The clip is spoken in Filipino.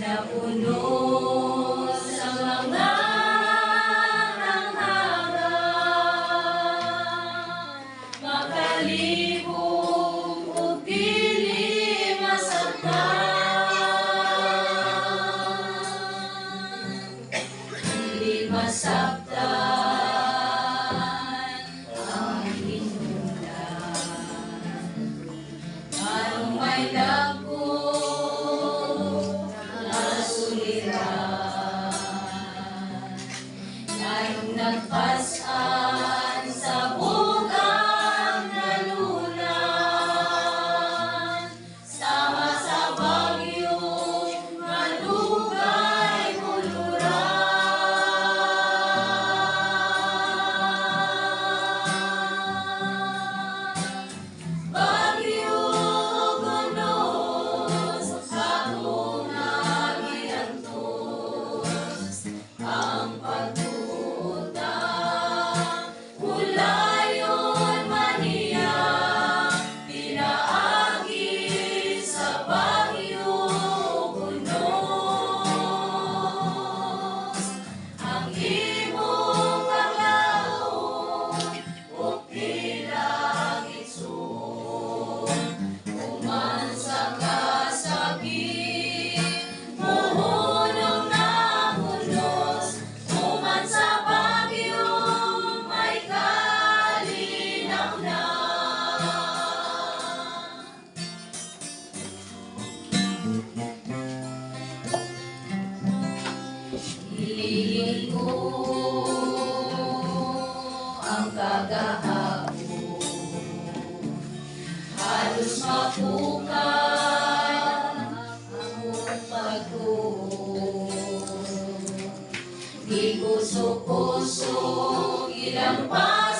napuno sa mga tanghaga, makalibog o dili masaktan, dili masaktan ang hinungdan. Anong may dako na suliran, ngayong nagpasan sa bugang nalunan, sama sa bagyong malugay kuluran. Bagyo gonos, akong nagiantos, ang pagtutang ulayon maniya, pinaagi sa bagyo gonos. Ang imong paglaom, o pilang itsun, uman sa kasakit, muhunong na hunos, uman sa bagyo, may kalinaw na. Hilihin ko ang kagahapon, halos mapukan ang pagtuon. Di kusok-kusok ilang pas